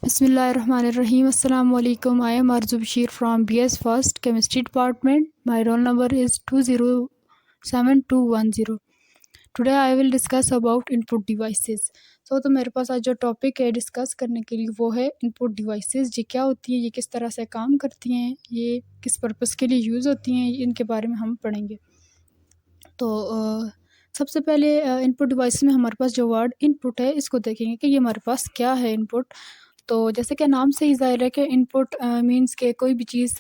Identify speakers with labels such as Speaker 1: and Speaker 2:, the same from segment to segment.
Speaker 1: Bismillahirrahmanirrahim. Assalamu alaikum. I am Arzu Bashir from BS First Chemistry Department. My roll number is 207210. Today I will discuss about input devices. तो मेरे पास आज जो topic है discuss करने के लिए वो है इनपुट डिवाइसेस। ये क्या होती हैं, ये किस तरह से काम करती हैं, ये किस पर्पस के लिए यूज़ होती हैं, इनके बारे में हम पढ़ेंगे। तो सबसे पहले इनपुट डिवाइस में हमारे पास जो वर्ड इनपुट है इसको देखेंगे कि ये हमारे पास क्या है इनपुट। तो जैसे कि नाम से ही ज़ाहिर है कि इनपुट मींस के कोई भी चीज़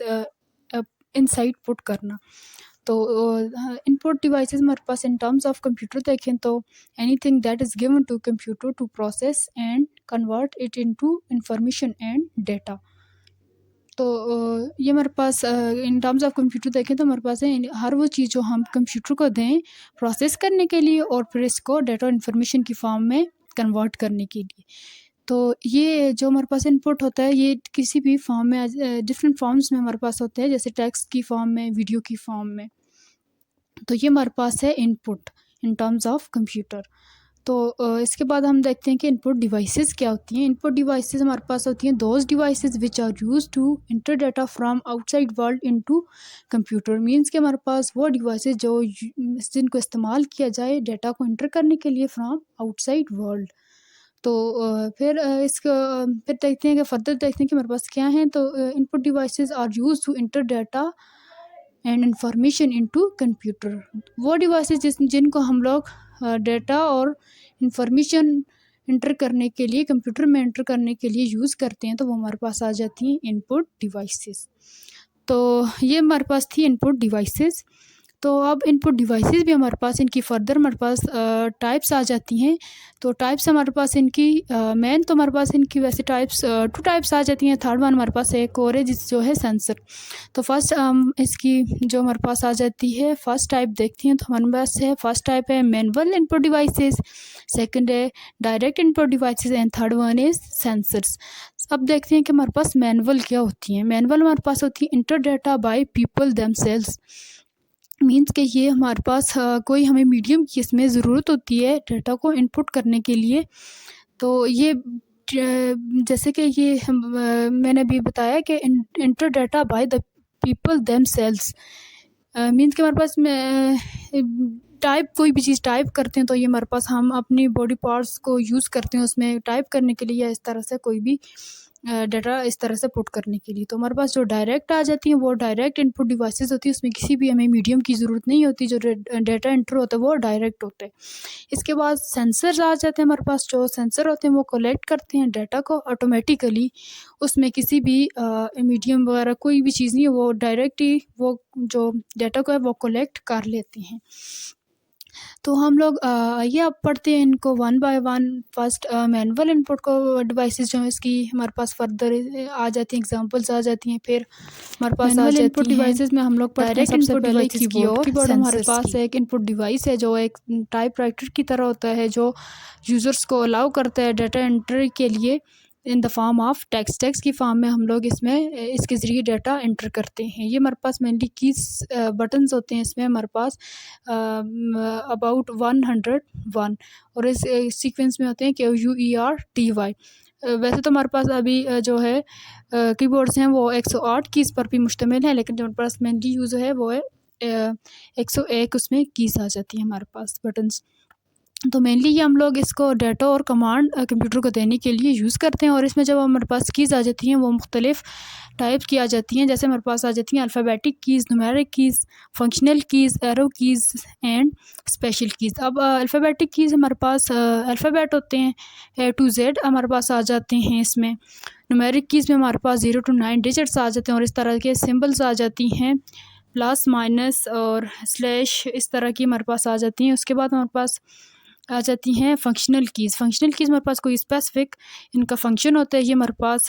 Speaker 1: इनसाइड पुट करना। तो इनपुट डिवाइसेस हमारे पास इन टर्म्स ऑफ कंप्यूटर देखें तो anything that is given to computer to process and convert it into information and data. तो ये हमारे पास इन टर्म्स ऑफ कंप्यूटर देखें तो हमारे पास है हर वो चीज़ जो हम कंप्यूटर को दें प्रोसेस करने के लिए और फिर इसको डेटा और इन्फॉर्मेशन की फॉर्म में कन्वर्ट करने के लिए। तो ये जो हमारे पास इनपुट होता है ये किसी भी फॉर्म में डिफरेंट फॉर्म्स में हमारे पास होते हैं, जैसे टेक्स्ट की फॉर्म में, वीडियो की फॉर्म में। तो ये हमारे पास है input in terms of computer. तो इसके बाद हम देखते हैं कि इनपुट डिवाइसेस क्या होती हैं। इनपुट डिवाइसेस हमारे पास होती हैं those devices which are use to enter data from outside world into computer. Means कि हमारे पास वो डिवाइसेस जो जिनको इस्तेमाल किया जाए डाटा को इंटर करने के लिए फ्रॉम आउटसाइड वर्ल्ड। तो फिर देखते हैं कि फर्दर देखते हैं कि हमारे पास क्या है। तो input devices are use to enter data and information into computer. वो डिवाइसेस जिनको हम लोग डेटा और इंफॉर्मेशन इंटर करने के लिए कंप्यूटर में इंटर करने के लिए यूज़ करते हैं, तो वो हमारे पास आ जाती हैं इनपुट डिवाइसेस। तो ये हमारे पास थी इनपुट डिवाइसेस। तो अब इनपुट डिवाइसेस भी हमारे पास इनकी फ़र्दर हमारे पास टाइप्स आ जाती हैं। तो टाइप्स हमारे पास इनकी मेन तो हमारे पास इनकी वैसे टाइप्स 2 टाइप्स आ जाती हैं। थर्ड वन हमारे पास एक और है जो है सेंसर। तो फर्स्ट इसकी जो हमारे पास आ जाती है फर्स्ट टाइप देखती हैं, तो हमारे पास है फर्स्ट टाइप है मैनुअल इनपुट डिवाइसेस, सेकंड है direct input devices and third one is sensors. अब देखते हैं कि हमारे पास मैनुअल क्या होती हैं। मैनुअल हमारे पास होती है inter data by people themselves. Means कि ये हमारे पास कोई हमें मीडियम की इसमें ज़रूरत होती है डाटा को इनपुट करने के लिए। तो ये जैसे कि ये मैंने अभी बताया कि inter data by the people themselves. Means कि हमारे पास टाइप कोई भी चीज़ टाइप करते हैं तो ये हमारे पास हम अपनी बॉडी पार्ट्स को यूज़ करते हैं उसमें टाइप करने के लिए, या इस तरह से कोई भी डाटा इस तरह से पुट करने के लिए। तो हमारे पास जो डायरेक्ट आ जाती हैं वो डायरेक्ट इनपुट डिवाइसेस होती है, उसमें किसी भी हमें मीडियम की ज़रूरत नहीं होती, जो डाटा एंटर होता है वो डायरेक्ट होता है। इसके बाद सेंसर्स आ जाते हैं हमारे पास। जो सेंसर होते हैं वो कलेक्ट करते हैं डाटा को ऑटोमेटिकली, उसमें किसी भी मीडियम वगैरह कोई भी चीज़ नहीं है, वो डायरेक्ट ही वो जो डाटा को है वो कलेक्ट कर लेते हैं। तो हम लोग ये अब पढ़ते हैं इनको one by one. First manual input को डिवाइसेस जो है इसकी हमारे पास फर्दर आ जाती हैं, एग्जांपल्स आ जाती हैं। फिर हमारे पास आ जाती इनपुट डिवाइसेस में हम लोग पढ़ते हैं सबसे पहले कीबोर्ड हमारे पास एक इनपुट डिवाइस है जो एक टाइपराइटर की तरह होता है, जो यूज़र्स को अलाउ करता है डाटा एंट्री के लिए in the form of text की फॉर्म में हम लोग इसमें इसके ज़रिए डाटा एंटर करते हैं। ये हमारे पास मेनली कीज बटन्स होते हैं। इसमें हमारे पास अबाउट 101 और इस सीक्वेंस में होते हैं QUERTY। वैसे तो हमारे पास अभी जो है कीबोर्ड्स हैं वो 108 कीज़ पर भी मुश्तमिल है, लेकिन जो हमारे पास मेनली यूज़ है वो है 101 उसमें कीज़ आ जाती है हमारे पास बटन्स। तो मेनली ये हम लोग इसको डाटा और कमांड कंप्यूटर को देने के लिए यूज़ करते हैं। और इसमें जब हमारे पास कीज़ आ जाती हैं वो मुख्तलिफ़ टाइप की आ जाती हैं, जैसे हमारे पास आ जाती हैं alphabetic keys, numeric keys, functional keys, arrow keys and special keys. अब अल्फ़ाबेटिक कीज़ हमारे पास अल्फ़ाबेट होते हैं A to Z हमारे पास आ जाते हैं इसमें। न्यूमेरिक कीज़ में हमारे पास 0 to 9 डिजिट्स आ जाते हैं और इस तरह के सिम्बल्स आ जाती हैं, प्लस माइनस और स्लैश इस तरह की हमारे पास आ जाती हैं। उसके बाद हमारे पास आ जाती हैं फंक्शनल कीज़। फंक्शनल कीज़ हमारे पास कोई स्पेसिफिक इनका फंक्शन होता है। ये हमारे पास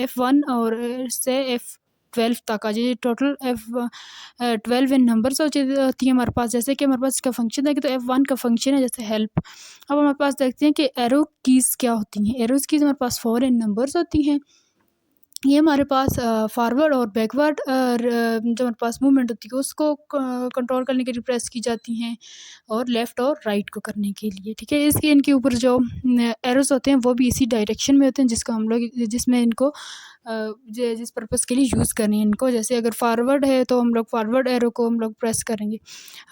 Speaker 1: F1 और से F12 तक आ जाए, टोटल F12 इन नंबर्स होती है हमारे पास। जैसे कि हमारे पास इसका फंक्शन है कि तो F1 का फंक्शन है जैसे हेल्प। अब हमारे पास देखते हैं कि एरो कीज़ क्या होती हैं। एरोज़ कीज़ हमारे पास 4 इन नंबर्स होती हैं। ये हमारे पास फॉरवर्ड और बैकवर्ड जो हमारे पास मूवमेंट होती है उसको कंट्रोल करने के लिए प्रेस की जाती हैं, और लेफ़्ट और राइट को करने के लिए, ठीक है। इसके इनके ऊपर जो एरोज़ होते हैं वो भी इसी डायरेक्शन में होते हैं जिसको हम लोग जिसमें इनको जिस पर्पज़ के लिए यूज़ करनी है इनको। जैसे अगर फॉरवर्ड है तो हम लोग फॉरवर्ड एरो को हम लोग प्रेस करेंगे।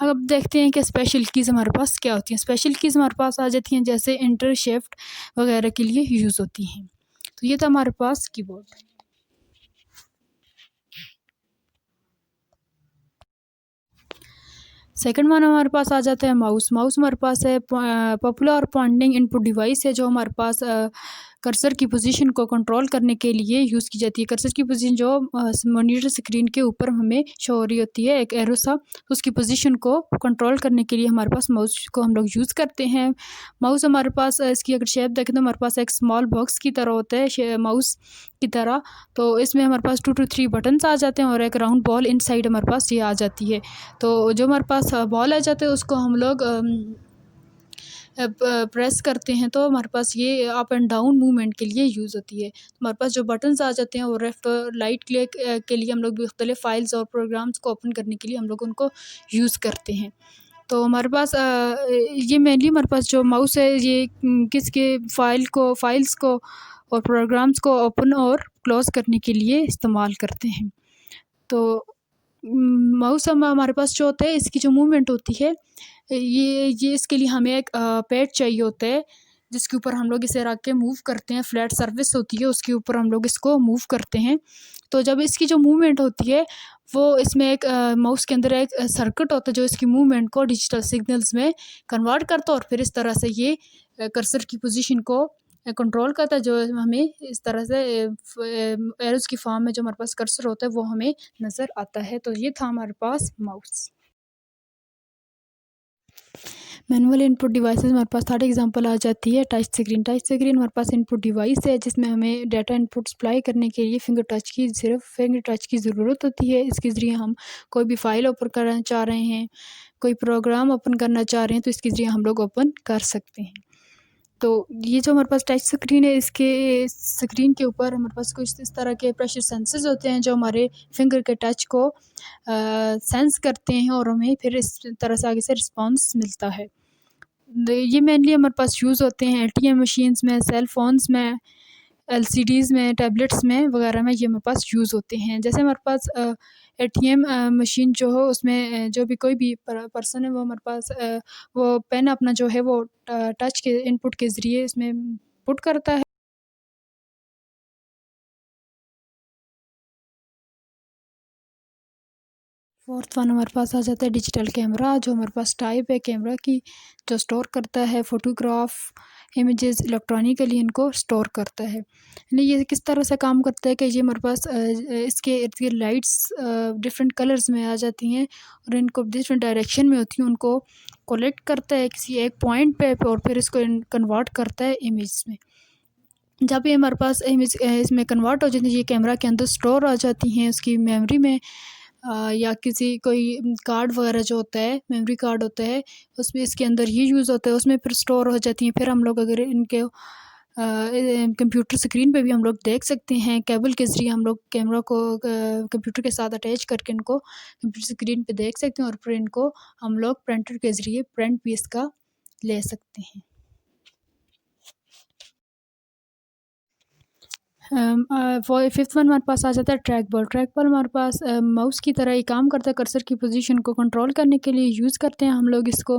Speaker 1: अब देखते हैं कि स्पेशल कीज़ हमारे पास क्या होती हैं। स्पेशल कीज़ हमारे पास आ जाती हैं जैसे एंटर, शिफ्ट वगैरह के लिए यूज़ होती हैं। तो ये था हमारे पास कीबोर्ड। सेकंड वन हमारे पास आ जाता है माउस। माउस हमारे पास है पॉपुलर और पॉइंटिंग इनपुट डिवाइस है जो हमारे पास कर्सर की पोजीशन को कंट्रोल करने के लिए यूज़ की जाती है। कर्सर की पोजीशन जो मॉनिटर स्क्रीन के ऊपर हमें शो हो रही होती है एक एरो सा, तो उसकी पोजीशन को कंट्रोल करने के लिए हमारे पास माउस को हम लोग यूज़ करते हैं। माउस हमारे पास इसकी अगर शेप देखें तो हमारे पास एक स्मॉल बॉक्स की तरह होता है माउस की तरह। तो इसमें हमारे पास 2 to 3 बटन्स आ जाते हैं और एक राउंड बॉल इनसाइड हमारे पास ये आ जाती है। तो जो हमारे पास बॉल आ जाता है उसको हम लोग प्रेस करते हैं तो हमारे पास ये अप एंड डाउन मूवमेंट के लिए यूज़ होती है। हमारे पास जो बटन्स आ जाते हैं वो लेफ़्ट और राइट क्लिक के लिए हम लोग मुख्तलिफ़ फ़ाइल्स और प्रोग्राम्स को ओपन करने के लिए हम लोग उनको यूज़ करते हैं। तो हमारे पास ये मेनली हमारे पास जो माउस है ये किसके फ़ाइल्स को और प्रोग्राम्स को ओपन और क्लोज़ करने के लिए इस्तेमाल करते हैं। तो माउस हमारे पास जो होता है इसकी जो मूवमेंट होती है ये इसके लिए हमें एक पैड चाहिए होता है जिसके ऊपर हम लोग इसे रख के मूव करते हैं। फ्लैट सर्फेस होती है उसके ऊपर हम लोग इसको मूव करते हैं। तो जब इसकी जो मूवमेंट होती है वो इसमें एक माउस के अंदर एक सर्किट होता है जो इसकी मूवमेंट को डिजिटल सिग्नल्स में कन्वर्ट करता है और फिर इस तरह से ये कर्सर की पोजीशन को कंट्रोल करता है, जो हमें इस तरह से एरोज़ की फॉर्म में जो हमारे पास कर्सर होता है वो हमें नज़र आता है। तो ये था हमारे पास माउस। मैनुअल इनपुट डिवाइसेस हमारे पास थर्ड एग्जांपल आ जाती है टच स्क्रीन। टच स्क्रीन हमारे पास इनपुट डिवाइस है जिसमें हमें डाटा इनपुट सप्लाई करने के लिए सिर्फ फिंगर टच की ज़रूरत होती है। इसके ज़रिए हम कोई भी फाइल ओपन करना चाह रहे हैं, कोई प्रोग्राम ओपन करना चाह रहे हैं तो इसके ज़रिए हम लोग ओपन कर सकते हैं। तो ये जो हमारे पास टच स्क्रीन है इसके स्क्रीन के ऊपर हमारे पास कुछ इस तरह के प्रेशर सेंसर्स होते हैं जो हमारे फिंगर के टच को सेंस करते हैं और हमें फिर इस तरह से आगे से रिस्पॉन्स मिलता है। ये मेनली हमारे पास यूज़ होते हैं एटीएम मशीन्स में, सेल फ़ोन्स में, एलसीडीज़ में, टैबलेट्स में वगैरह में ये हमारे पास यूज़ होते हैं। जैसे हमारे पास एटीएम मशीन जो हो उसमें जो भी कोई भी पर्सन है वो हमारे पास वो पेन अपना जो है वो टच के इनपुट के ज़रिए इसमें पुट करता है। फोर्थ वन हमारे पास आ जाता है डिजिटल कैमरा, जो हमारे पास टाइप है कैमरा की जो स्टोर करता है फ़ोटोग्राफ, इमेजेस इलेक्ट्रॉनिकली इनको स्टोर करता है। यानी ये किस तरह से काम करता है कि ये हमारे पास इसके इर्द-गिर्द लाइट्स डिफरेंट कलर्स में आ जाती हैं और इनको डिफरेंट डायरेक्शन में होती हैं, उनको कलेक्ट करता है किसी एक पॉइंट पे और फिर इसको कन्वर्ट करता है इमेज में। जब ये हमारे पास इमेज इसमें कन्वर्ट हो जाती है, ये कैमरा के अंदर स्टोर हो जाती हैं उसकी मेमोरी में या किसी कोई कार्ड वगैरह जो होता है, मेमोरी कार्ड होता है, उसमें इसके अंदर ये यूज़ होता है, उसमें फिर स्टोर हो जाती हैं। फिर हम लोग अगर इनके कंप्यूटर स्क्रीन पे भी हम लोग देख सकते हैं, केबल के ज़रिए हम लोग कैमरा को कंप्यूटर के साथ अटैच करके इनको कंप्यूटर स्क्रीन पे देख सकते हैं और फिर इनको हम लोग प्रिंटर के ज़रिए प्रिंट भी इसका ले सकते हैं। फिफ्थ वन हमारे पास आ जाता है ट्रैक बॉल। ट्रैक बॉल हमारे पास माउस की तरह ही काम करता है, कर्सर की पोजीशन को कंट्रोल करने के लिए यूज़ करते हैं हम लोग इसको।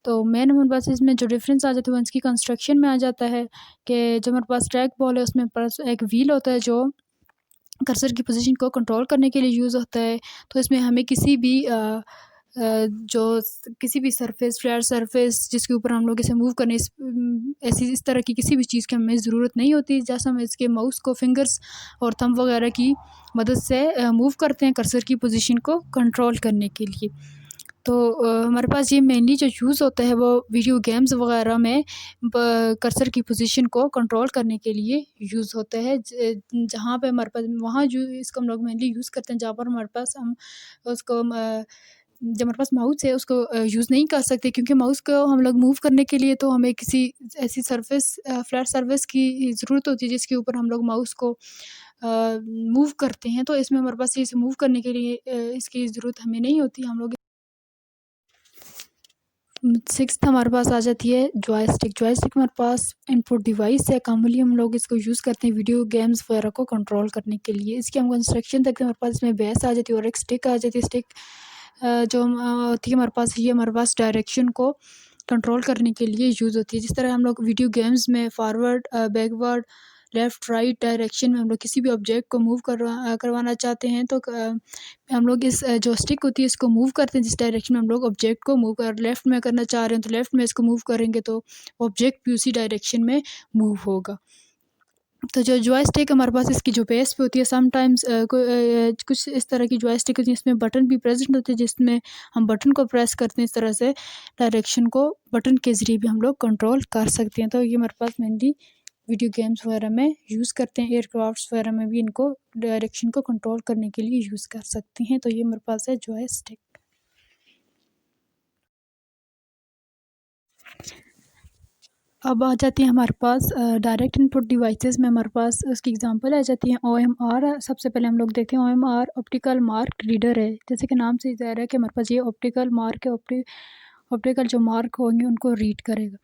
Speaker 1: तो मेन हमारे पास इसमें जो डिफरेंस आ जाता है वो इसकी कंस्ट्रक्शन में आ जाता है कि जो हमारे पास ट्रैक बॉल है उसमें पास एक व्हील होता है जो कर्सर की पोजीशन को कंट्रोल करने के लिए यूज़ होता है। तो इसमें हमें किसी भी किसी भी सरफेस, फ्लैट सरफेस जिसके ऊपर हम लोग इसे मूव करने ऐसी इस तरह की किसी भी चीज़ की हमें ज़रूरत नहीं होती। जैसे हम इसके माउस को फिंगर्स और थंब वगैरह की मदद से मूव करते हैं कर्सर की पोजीशन को कंट्रोल करने के लिए। तो हमारे पास ये मेनली जो यूज़ होता है वो वीडियो गेम्स वगैरह में कर्सर की पोजीशन को कंट्रोल करने के लिए यूज़ होता है। जहाँ पे हमारे पास वहाँ जो इसको हम लोग मेनली यूज़ करते हैं जहाँ पर हमारे पास हम उसको जब हमारे पास माउस है उसको यूज़ नहीं कर सकते, क्योंकि माउस को हम लोग मूव करने के लिए तो हमें किसी ऐसी सरफेस फ्लैट सरफेस की ज़रूरत होती है जिसके ऊपर हम लोग माउस को मूव करते हैं। तो इसमें हमारे पास इसे मूव करने के लिए इसकी ज़रूरत हमें नहीं होती। हम लोग सिक्स्थ हमारे पास आ जाती है जॉयस्टिक। जॉयस्टिक हमारे पास इनपुट डिवाइस है, कॉमनली हम लोग इसको यूज़ करते हैं वीडियो गेम्स वगैरह को कंट्रोल करने के लिए। इसकी हम कंस्ट्रक्शन देखते हैं, हमारे पास इसमें बेस आ जाती है और एक स्टिक आ जाती है। स्टिक जो होती है हमारे पास, ये हमारे पास डायरेक्शन को कंट्रोल करने के लिए यूज़ होती है। जिस तरह हम लोग वीडियो गेम्स में forward backward left right direction में हम लोग किसी भी ऑब्जेक्ट को मूव करवाना चाहते हैं तो हम लोग इस जो स्टिक होती है इसको मूव करते हैं जिस डायरेक्शन में हम लोग ऑब्जेक्ट को मूव कर लेफ़्ट में करना चाह रहे हैं तो लेफ़्ट में इसको मूव करेंगे तो ऑब्जेक्ट भी उसी डायरेक्शन में मूव होगा। तो जो जॉयस्टिक हमारे पास इसकी जो बेस पे होती है, समटाइम्स कुछ इस तरह की जॉयस्टिक होती है जिसमें बटन भी प्रेजेंट होते हैं, जिसमें हम बटन को प्रेस करते हैं। इस तरह से डायरेक्शन को बटन के ज़रिए भी हम लोग कंट्रोल कर सकते हैं। तो ये हमारे पास मेनली वीडियो गेम्स वगैरह में यूज़ करते हैं। एयरक्राफ्ट्स वगैरह में भी इनको डायरेक्शन को कंट्रोल करने के लिए यूज़ कर सकते हैं। तो ये हमारे पास है जॉयस्टिक। अब आ जाती है हमारे पास डायरेक्ट इनपुट डिवाइसेस में, हमारे पास उसकी एग्जांपल आ जाती है OMR। सबसे पहले हम लोग देखते हैं OMR ऑप्टिकल मार्क रीडर है। जैसे कि नाम से ज़ाहिर है कि हमारे पास ये ऑप्टिकल मार्क है, ऑप्टिकल जो मार्क होंगे उनको रीड करेगा।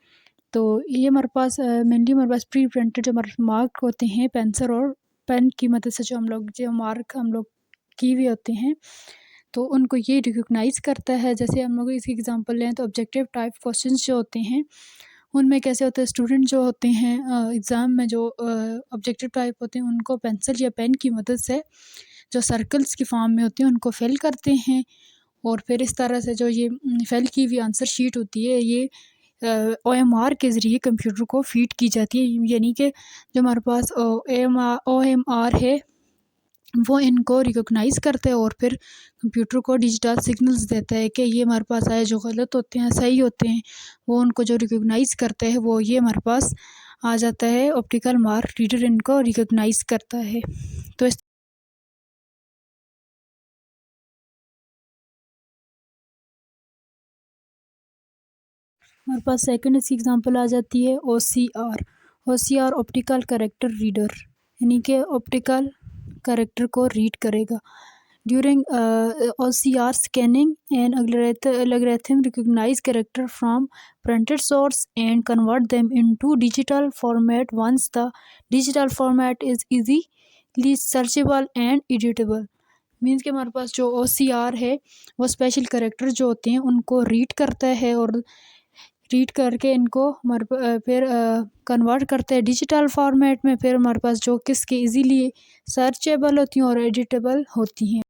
Speaker 1: तो ये हमारे पास मेनली हमारे पास प्री प्रिंटेड जो हमारे मार्क होते हैं पेंसिल और पेन की मदद से जो मार्क हम लोग किए हुए होते हैं तो उनको ये रिकॉग्नाइज़ करता है। जैसे हम लोग इसकी एग्जांपल लें तो ऑब्जेक्टिव टाइप क्वेश्चंस जो होते हैं उनमें कैसे होता है, स्टूडेंट जो होते हैं एग्ज़ाम में जो ऑब्जेक्टिव टाइप होते हैं उनको पेंसिल या पेन की मदद से जो सर्कल्स की फॉर्म में होते हैं उनको फिल करते हैं और फिर इस तरह से जो ये फिल की हुई आंसर शीट होती है ये OMR के ज़रिए कंप्यूटर को फीड की जाती है। यानी कि जो हमारे पास OMR है वो इनको रिकॉग्नाइज़ करता है और फिर कंप्यूटर को डिजिटल सिग्नल्स देता है कि ये हमारे पास आए, जो गलत होते हैं सही होते हैं वो उनको जो रिकॉग्नाइज़ करता है वो ये हमारे पास आ जाता है। ऑप्टिकल मार्क रीडर इनको रिकॉग्नाइज़ करता है। तो इस हमारे पास सेकंड इसकी एग्जांपल आ जाती है OCR ऑप्टिकल कैरेक्टर रीडर, यानी कि ऑप्टिकल कैरेक्टर को रीड करेगा। During OCR scanning and algorithm recognize character from printed source and convert them into digital format once the digital format is easily searchable and editable। Means कि हमारे पास जो OCR है वो special character जो होते हैं उनको रीड करता है और रीड करके इनको फिर कन्वर्ट करते हैं डिजिटल फॉर्मेट में, फिर हमारे पास जो किसके इजीली सर्चेबल होती हैं और एडिटेबल होती हैं।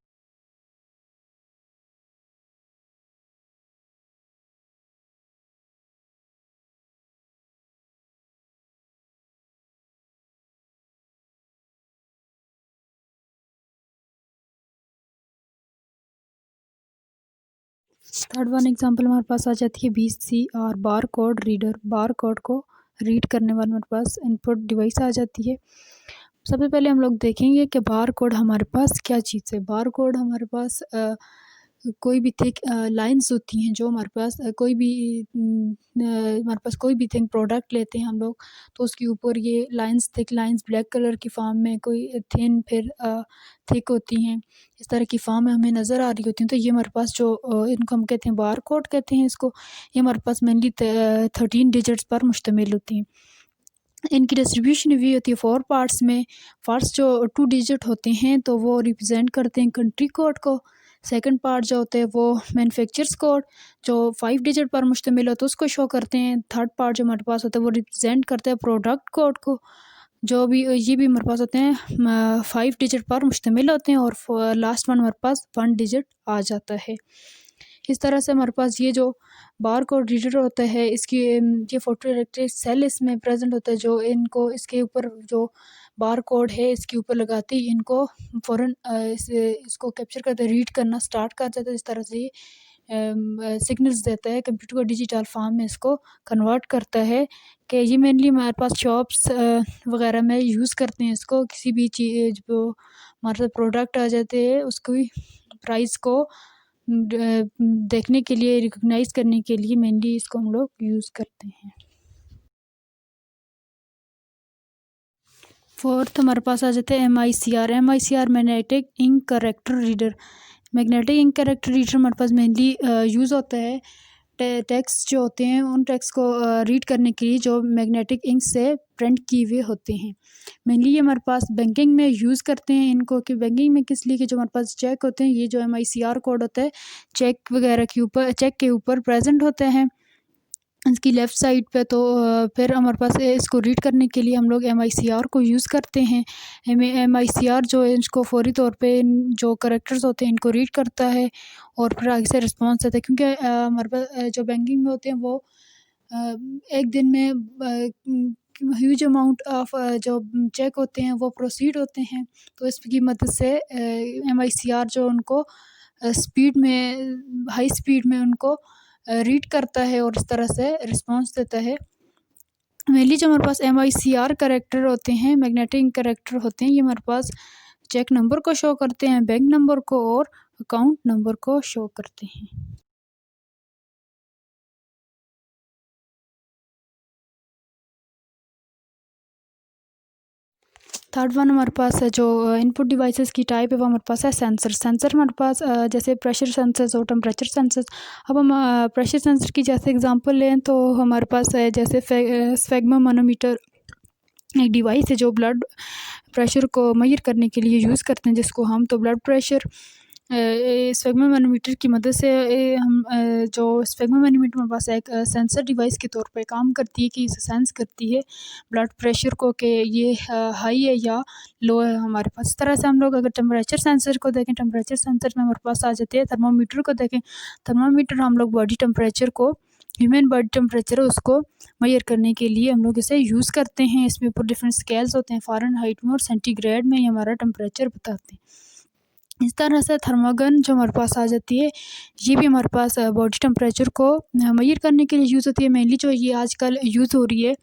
Speaker 1: थर्ड वन एग्जांपल हमारे पास आ जाती है BCR bar code reader. Bar code को रीड करने वाला हमारे पास इनपुट डिवाइस आ जाती है। सबसे पहले हम लोग देखेंगे कि बार कोड हमारे पास क्या चीज़ है। बार कोड हमारे पास कोई भी थिक लाइंस होती हैं जो हमारे पास हमारे पास कोई भी थिंग प्रोडक्ट लेते हैं हम लोग तो उसके ऊपर ये lines thick lines black colour की फॉर्म में कोई थिन फिर थिक होती हैं, इस तरह की फॉर्म में हमें नज़र आ रही होती हैं। तो ये हमारे पास जो इनको हम कहते हैं बार कोड कहते हैं इसको। ये हमारे पास मेनली 13 डिजिट्स पर मुश्तमिल होती हैं। इनकी डिस्ट्रीब्यूशन भी होती है 4 पार्ट्स में। फर्स्ट जो 2 डिजिट होते हैं तो वो रिप्रेजेंट करते हैं कंट्री कोड को। सेकंड पार्ट जो होते हैं वो मैन्युफैक्चरर्स कोड जो 5 डिजिट पर मुश्तमिल होता है उसको शो करते हैं। थर्ड पार्ट जो हमारे पास होता है वो रिप्रेजेंट करता है प्रोडक्ट कोड को, जो भी ये भी हमारे पास होते हैं 5 डिजिट पर मुश्तमिल होते हैं और लास्ट वन हमारे पास 1 डिजिट आ जाता है। इस तरह से हमारे पास ये जो बार कोड रीडर होता है इसकी ये फोटो इलेक्ट्रिक सेल इसमें प्रेजेंट होता है जो इनको इसके ऊपर जो बार कोड है इसके ऊपर लगाते ही इनको फ़ौरन इसको कैप्चर करते रीड करना स्टार्ट कर देता है। इस तरह से सिग्नल्स देता है कंप्यूटर को डिजिटल फॉर्म में इसको कन्वर्ट करता है कि ये मेनली हमारे पास शॉप्स वगैरह में यूज़ करते हैं इसको। किसी भी चीज़ जो हमारे साथ प्रोडक्ट आ जाते हैं उसकी प्राइस को देखने के लिए, रिकॉग्नाइज़ करने के लिए मेनली इसको हम लोग यूज़ करते हैं। फोर्थ हमारे पास आ जाते हैं MICR magnetic ink character reader. Magnetic ink character reader हमारे पास मेनली यूज़ होता है टेक्स्ट जो होते हैं उन टेक्स्ट को रीड करने के लिए जो मैग्नेटिक इंक से प्रिंट किए हुए होते हैं। मेनली ये हमारे पास बैंकिंग में यूज़ करते हैं इनको, कि बैंकिंग में किस लिए, कि जो हमारे पास चेक होते हैं, ये जो MICR कोड होता है चेक वगैरह के ऊपर, चेक के ऊपर प्रेजेंट होते हैं इसकी लेफ़्ट साइड पे। तो फिर हमारे पास इसको रीड करने के लिए हम लोग MICR को यूज़ करते हैं। MICR जो है इसको फौरी तौर पे जो करेक्टर्स होते हैं इनको रीड करता है और फिर आगे से रिस्पॉन्स देता है, क्योंकि हमारे पास जो बैंकिंग में होते हैं वो एक दिन में ह्यूज अमाउंट ऑफ जो चेक होते हैं वो प्रोसीड होते हैं। तो इसकी मदद से MICR जो उनको स्पीड में, हाई स्पीड में उनको रीड करता है और इस तरह से रिस्पॉन्स देता है। मेनली जो हमारे पास MICR करेक्टर होते हैं, मैग्नेटिक करेक्टर होते हैं, ये हमारे पास चेक नंबर को शो करते हैं, बैंक नंबर को और अकाउंट नंबर को शो करते हैं। थर्ड वन हमारे पास है जो इनपुट डिवाइसेस की टाइप है वो हमारे पास है सेंसर हमारे पास जैसे प्रेशर सेंसर्स और टेम्परेचर सेंसर्स। अब हम प्रेशर सेंसर की जैसे एग्जांपल लें तो हमारे पास है जैसे स्फेग्मोमैनोमीटर एक डिवाइस है जो ब्लड प्रेशर को मेजर करने के लिए यूज़ करते हैं, जिसको हम तो ब्लड प्रेशर स्फेग्मोमैनोमीटर की मदद से हम जो स्फेग्मोमैनोमीटर हमारे पास एक सेंसर डिवाइस के तौर पे काम करती है, कि इसे सेंस करती है ब्लड प्रेशर को कि ये हाई है या लो है हमारे पास। इस तरह से हम लोग अगर टेम्परेचर सेंसर को देखें, टेम्परेचर सेंसर में हमारे पास आ जाते हैं। थर्मामीटर को देखें, थर्मामीटर हम लोग बॉडी टेम्परेचर को, ह्यूमन बॉडी टेम्परेचर है उसको मेजर करने के लिए हम लोग इसे यूज़ करते हैं। इसमें ऊपर डिफरेंट स्केल्स होते हैं, फ़ारेनहाइट में और सेंटीग्रेड में ये हमारा टेम्परेचर बताते हैं। इस तरह से थर्मागन जो हमारे पास आ जाती है, ये भी हमारे पास बॉडी टेम्परेचर को मेजर करने के लिए यूज़ होती है। मेनली जो ये आजकल यूज़ हो रही है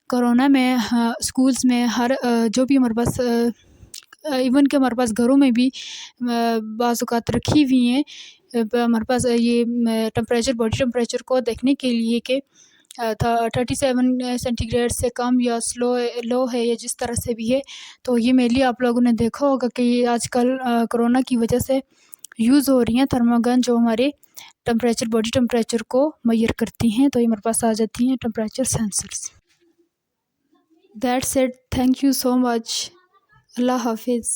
Speaker 1: कोरोना में, स्कूल्स में, हर जो भी हमारे पास इवन कि हमारे पास घरों में भी बाज़ औक़ात रखी हुई हैं हमारे पास ये टेम्परेचर, बॉडी टेम्परेचर को देखने के लिए कि 37 सेंटीग्रेड से कम या लो है या जिस तरह से भी है। तो ये मेनली आप लोगों ने देखा होगा कि ये आजकल कोरोना की वजह से यूज़ हो रही हैं थर्मागन, जो हमारे टेम्परेचर, बॉडी टेम्परेचर को मेजर करती हैं। तो ये हमारे पास आ जाती हैं temperature sensors. That's it, thank you so much, अल्लाह हाफिज़।